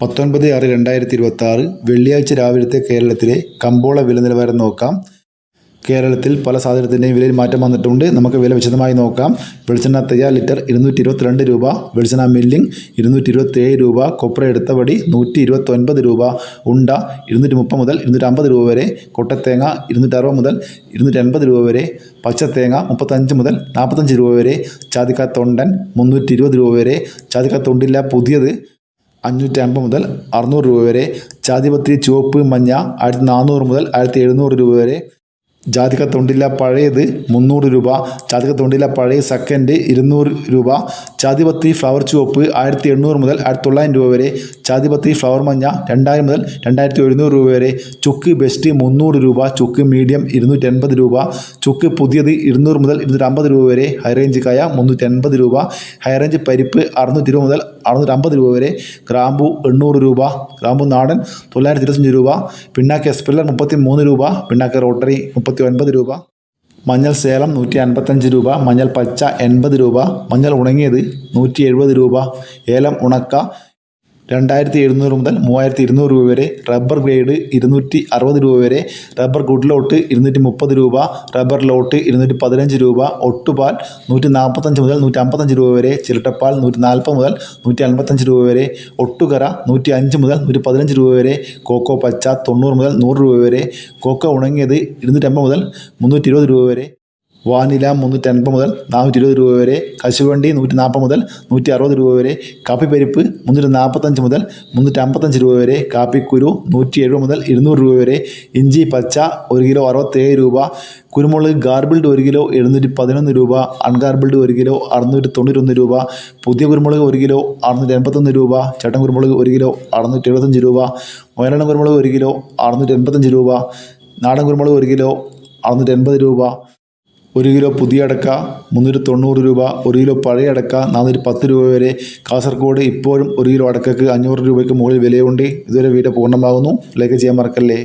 19/6/2026 വെള്ളിയാഴ്ച രാവിലത്തെ കേരളത്തിലെ കമ്പോള വില നിലവാരം നോക്കാം. കേരളത്തിൽ പല സാധനത്തിൻ്റെയും വിലയിൽ മാറ്റം വന്നിട്ടുണ്ട്. നമുക്ക് വില വിശദമായി നോക്കാം. വെളിച്ചെണ്ണ തയ്യാർ ലിറ്റർ 222 രൂപ, വെളിച്ചെണ്ണ മില്ലിംഗ് 227 രൂപ, കൊപ്ര എടുത്തപടി 129 രൂപ, ഉണ്ട 230 മുതൽ 250 രൂപ വരെ, കൊട്ടത്തേങ്ങ 260 മുതൽ 280 രൂപ വരെ, പച്ചത്തേങ്ങ 35 മുതൽ 45 രൂപ വരെ, ചാതിക്ക തൊണ്ടൻ 320 രൂപ വരെ, ചാതിക്ക തൊണ്ടില്ല പുതിയത് 550 മുതൽ 600 രൂപ വരെ, ജാതിപത്രി ചുവപ്പ് മഞ്ഞ 1400 മുതൽ 1700 രൂപ വരെ, ജാതിക്ക തൊണ്ടില്ല പഴയത് 300 രൂപ, ജാതിക്ക തൊണ്ടില്ല പഴയ സെക്കൻഡ് 200 രൂപ, ജാതിപത്രി ഫ്ലവർ ചുവപ്പ് 1800 മുതൽ 1900 രൂപ വരെ, ജാതിപത്രി ഫ്ലവർ മഞ്ഞ 2000 മുതൽ 2700 രൂപ വരെ, ചുക്ക് ബെസ്റ്റ് 300 രൂപ, ചുക്ക് മീഡിയം 280 രൂപ, ചുക്ക് പുതിയത് 200 മുതൽ 250 രൂപ വരെ, ഹൈറേഞ്ച് കായ 380 രൂപ, ഹൈറേഞ്ച് പരിപ്പ് 620 മുതൽ 650 രൂപ വരെ, ഗ്രാമ്പു 800 രൂപ, ഗ്രാമ്പു നാടൻ 925 രൂപ, പിണ്ണാക്ക് എസ്പെല്ലർ 33 രൂപ, പിണ്ണാക്ക് റോട്ടറി 39 രൂപ, മഞ്ഞൾ സേലം 155 രൂപ, മഞ്ഞൾ പച്ച 80 രൂപ, മഞ്ഞൾ ഉണങ്ങിയത് 170 രൂപ, ഏലം ഉണക്ക 2700 മുതൽ 3200 രൂപ വരെ, റബ്ബർ ഗ്രേഡ് 260 രൂപ വരെ, റബ്ബർ ഗുഡ് ലോട്ട് 230 രൂപ, റബ്ബർ ലോട്ട് 215 രൂപ, ഒട്ടുപാൽ 145 മുതൽ 155 രൂപ വരെ, ചിരട്ടപ്പാൽ 140 മുതൽ 155 രൂപ വരെ, ഒട്ടുകറ 105 മുതൽ 115 രൂപ വരെ, കോക്കോ പച്ച 90 മുതൽ 100 രൂപ വരെ, കോക്കോ ഉണങ്ങിയത് 250 മുതൽ 320 രൂപ വരെ, വാനില 350 മുതൽ 420 രൂപ വരെ, കശുവണ്ടി 140 മുതൽ 160 രൂപ വരെ, കാപ്പിപ്പരിപ്പ് 345 മുതൽ 355 രൂപ വരെ, കാപ്പിക്കുരു 170 മുതൽ 200 രൂപ വരെ, ഇഞ്ചി പച്ച 1 കിലോ 67 രൂപ, കുരുമുളക് ഗാർബിൾഡ് 1 കിലോ 711 രൂപ, അൺഗാർബിൾഡ് 1 കിലോ 691 രൂപ, പുതിയ കുരുമുളക് 1 കിലോ 681 രൂപ, ചട്ടൻ കുരുമുളക് 1 കിലോ 675 രൂപ, മലയാളം കുരുമുളക് 1 കിലോ 685 രൂപ, നാടൻ കുരുമുളക് 1 കിലോ 680 രൂപ, 1 കിലോ പുതിയ അടക്ക 390 രൂപ, 1 കിലോ പഴയ അടക്ക 410 രൂപ വരെ. കാസർഗോഡ് ഇപ്പോഴും 1 കിലോ അടക്കക്ക് 500 രൂപയ്ക്ക് മുകളിൽ വിലയുണ്ട്. ഇതുവരെ വീഡിയോ പൂർണ്ണമാകുന്നു. ലൈക്ക് ചെയ്യാൻ മറക്കല്ലേ.